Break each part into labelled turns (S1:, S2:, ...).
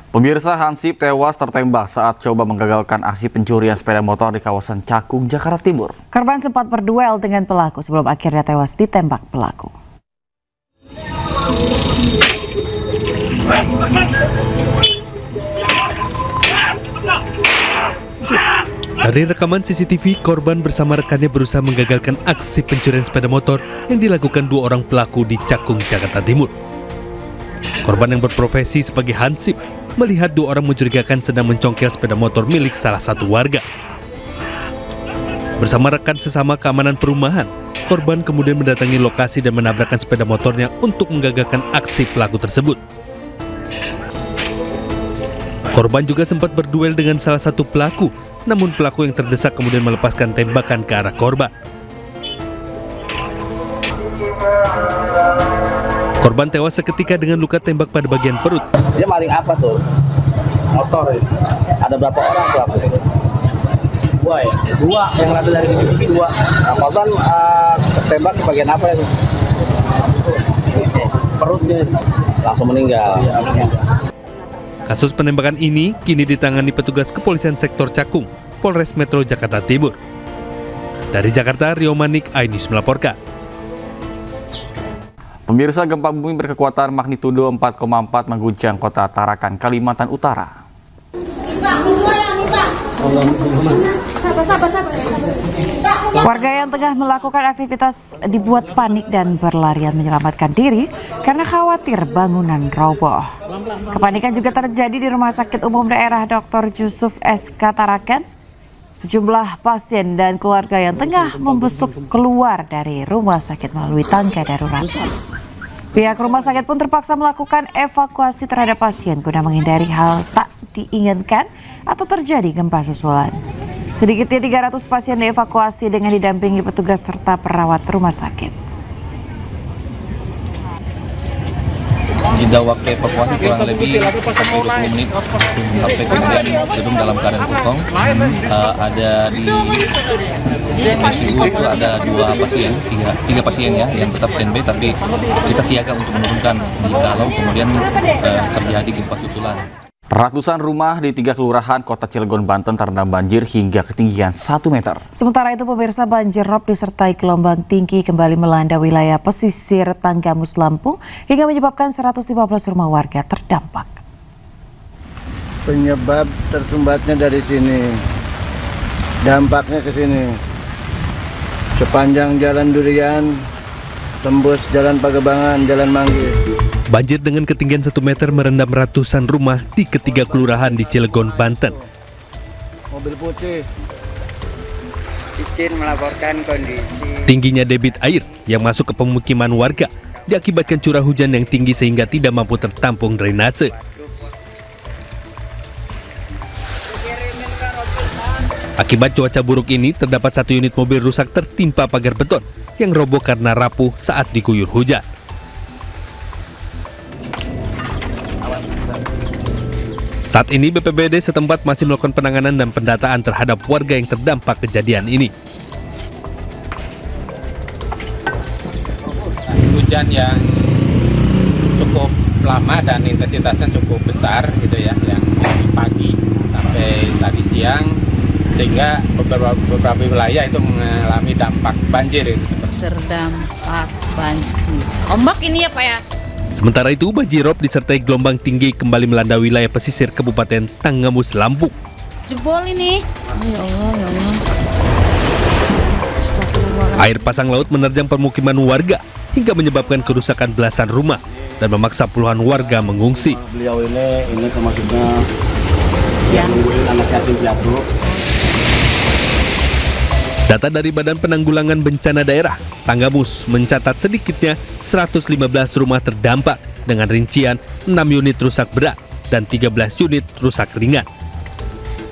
S1: Pemirsa, Hansip tewas tertembak saat coba menggagalkan aksi pencurian sepeda motor di kawasan Cakung, Jakarta Timur.
S2: Korban sempat berduel dengan pelaku sebelum akhirnya tewas ditembak pelaku.
S3: Dari rekaman CCTV, korban bersama rekannya berusaha menggagalkan aksi pencurian sepeda motor yang dilakukan dua orang pelaku di Cakung, Jakarta Timur. Korban yang berprofesi sebagai Hansip melihat dua orang mencurigakan sedang mencongkel sepeda motor milik salah satu warga. Bersama rekan sesama keamanan perumahan, korban kemudian mendatangi lokasi dan menabrakkan sepeda motornya untuk menggagalkan aksi pelaku tersebut. Korban juga sempat berduel dengan salah satu pelaku, namun pelaku yang terdesak kemudian melepaskan tembakan ke arah korban. Korban tewas seketika dengan luka tembak pada bagian perut.
S4: Dia maling apa tuh? Motor. Ada berapa orang pelaku? Dua. Yang satu dari CCTV dua. Nah, korban tembak di bagian apa itu? Perutnya. Langsung meninggal.
S3: Kasus penembakan ini kini ditangani petugas kepolisian sektor Cakung, Polres Metro Jakarta Timur. Dari Jakarta, Rio Manik, iNews melaporkan.
S1: Pemirsa, gempa bumi berkekuatan magnitudo 4,4 mengguncang kota Tarakan, Kalimantan Utara.
S2: Warga yang tengah melakukan aktivitas dibuat panik dan berlarian menyelamatkan diri karena khawatir bangunan roboh. Kepanikan juga terjadi di Rumah Sakit Umum Daerah Dr. Yusuf SK Tarakan. Sejumlah pasien dan keluarga yang tengah membesuk keluar dari rumah sakit melalui tangga darurat. Pihak rumah sakit pun terpaksa melakukan evakuasi terhadap pasien guna menghindari hal tak diinginkan atau terjadi gempa susulan. Sedikitnya 300 pasien dievakuasi dengan didampingi petugas serta perawat rumah sakit.
S5: Jeda waktu evakuasi kurang lebih 20 menit sampai kemudian gedung dalam keadaan kosong. Ada di ICU itu ada tiga pasien ya yang tetap standby, tapi kita siaga untuk menurunkan kalau kemudian terjadi gempa susulan.
S1: Ratusan rumah di 3 kelurahan Kota Cilegon, Banten terendam banjir hingga ketinggian 1 meter.
S2: Sementara itu, pemirsa, banjir rob disertai gelombang tinggi kembali melanda wilayah pesisir Tanggamus, Lampung hingga menyebabkan 115 rumah warga terdampak.
S6: Penyebab tersumbatnya dari sini, dampaknya ke sini. Sepanjang Jalan Durian, tembus Jalan Pagebangan, Jalan Manggis.
S3: Banjir dengan ketinggian 1 meter merendam ratusan rumah di ketiga kelurahan di Cilegon, Banten.
S6: Mobil putih.
S7: Izin melaporkan kondisi.
S3: Tingginya debit air yang masuk ke pemukiman warga diakibatkan curah hujan yang tinggi sehingga tidak mampu tertampung drainase. Akibat cuaca buruk ini, terdapat 1 unit mobil rusak tertimpa pagar beton yang roboh karena rapuh saat diguyur hujan. Saat ini BPBD setempat masih melakukan penanganan dan pendataan terhadap warga yang terdampak kejadian ini.
S8: Hujan yang cukup lama dan intensitasnya cukup besar gitu ya, yang dari pagi sampai tadi siang, sehingga beberapa wilayah itu mengalami dampak banjir itu seperti.
S9: Terdampak banjir. Ombak ini ya Pak ya?
S3: Sementara itu, banjirop disertai gelombang tinggi kembali melanda wilayah pesisir Kabupaten Tanggamus, Lampung.
S9: Jebol ini. Ya Allah, ya Allah.
S3: Air pasang laut menerjang permukiman warga hingga menyebabkan kerusakan belasan rumah dan memaksa puluhan warga mengungsi.
S6: Beliau ini termasuknya yang nungguin anak yatim piatu.
S3: Data dari Badan Penanggulangan Bencana Daerah Tanggamus mencatat sedikitnya 115 rumah terdampak dengan rincian 6 unit rusak berat dan 13 unit rusak ringan.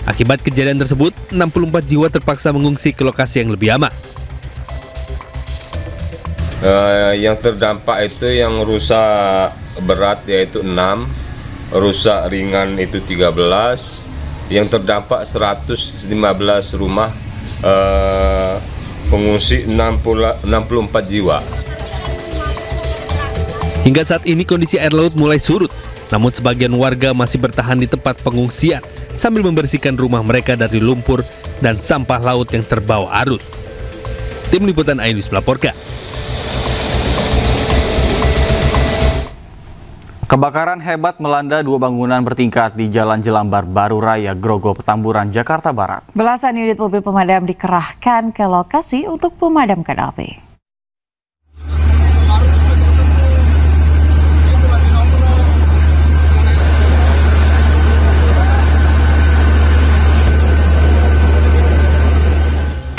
S3: Akibat kejadian tersebut, 64 jiwa terpaksa mengungsi ke lokasi yang lebih aman.
S10: Yang terdampak itu yang rusak berat yaitu 6, rusak ringan itu 13, yang terdampak 115 rumah, pengungsi 64 jiwa.
S3: Hingga saat ini kondisi air laut mulai surut Namun sebagian warga masih bertahan di tempat pengungsian sambil membersihkan rumah mereka dari lumpur dan sampah laut yang terbawa arus. Tim Liputan iNews melaporkan.
S1: Kebakaran hebat melanda 2 bangunan bertingkat di Jalan Jelambar Baru Raya, Grogol, Petamburan, Jakarta Barat. Belasan unit mobil pemadam dikerahkan ke lokasi untuk memadamkan api.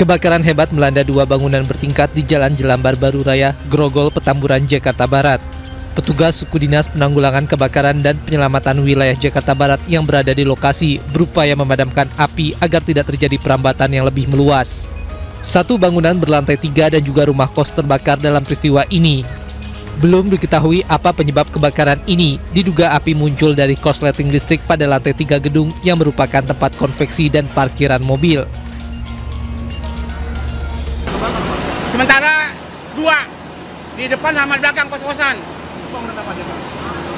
S7: Kebakaran hebat melanda 2 bangunan bertingkat di Jalan Jelambar Baru Raya, Grogol, Petamburan, Jakarta Barat. Petugas Suku Dinas Penanggulangan Kebakaran dan Penyelamatan Wilayah Jakarta Barat yang berada di lokasi berupaya memadamkan api agar tidak terjadi perambatan yang lebih meluas. 1 bangunan berlantai 3 dan juga rumah kos terbakar dalam peristiwa ini. Belum diketahui apa penyebab kebakaran ini. Diduga api muncul dari korsleting listrik pada lantai 3 gedung yang merupakan tempat konveksi dan parkiran mobil.
S11: Sementara 2 di depan sama belakang kos-kosan.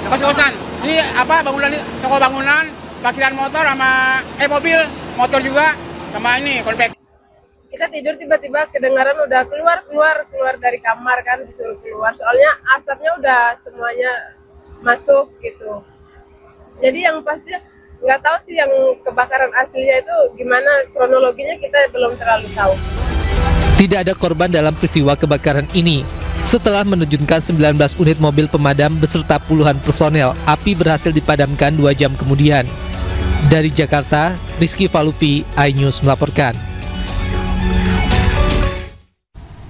S11: Kos-kosan. Ini apa? Bangunan toko bangunan, parkiran motor sama mobil, motor juga sama ini konveksi.
S12: Kita tidur tiba-tiba kedengaran udah keluar dari kamar kan, disuruh keluar. Soalnya asapnya udah semuanya masuk gitu. Jadi yang pasti nggak tahu sih yang kebakaran aslinya itu gimana, kronologinya kita belum terlalu tahu.
S7: Tidak ada korban dalam peristiwa kebakaran ini. Setelah menerjunkan 19 unit mobil pemadam beserta puluhan personel, api berhasil dipadamkan 2 jam kemudian. Dari Jakarta, Rizky Falupi, iNews melaporkan.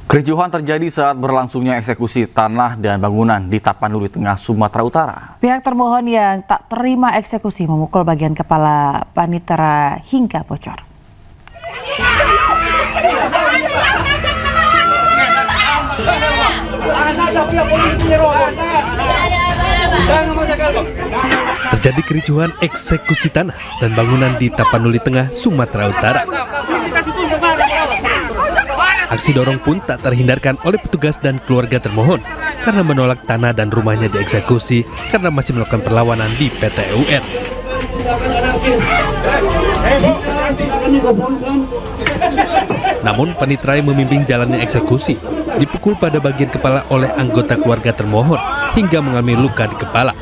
S1: Kericuhan terjadi saat berlangsungnya eksekusi tanah dan bangunan di Tapanuli Tengah, Sumatera Utara. Pihak termohon yang tak terima eksekusi memukul bagian kepala panitera hingga bocor.
S3: Terjadi kericuhan eksekusi tanah dan bangunan di Tapanuli Tengah, Sumatera Utara. Aksi dorong pun tak terhindarkan oleh petugas dan keluarga termohon karena menolak tanah dan rumahnya dieksekusi karena masih melakukan perlawanan di PT UN. Namun panitera yang memimpin jalannya eksekusi dipukul pada bagian kepala oleh anggota keluarga termohon hingga mengalami luka di kepala.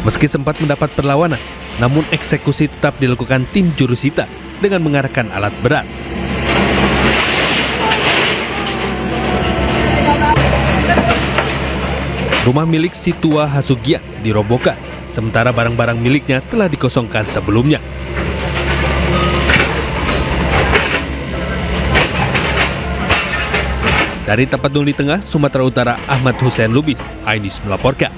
S3: Meski sempat mendapat perlawanan, namun eksekusi tetap dilakukan tim jurusita dengan mengarahkan alat berat. Rumah milik Situa Hasugian dirobohkan, sementara barang-barang miliknya telah dikosongkan sebelumnya. Dari Tapanuli Tengah, Sumatera Utara, Ahmad Hussein Lubis, iNews melaporkan.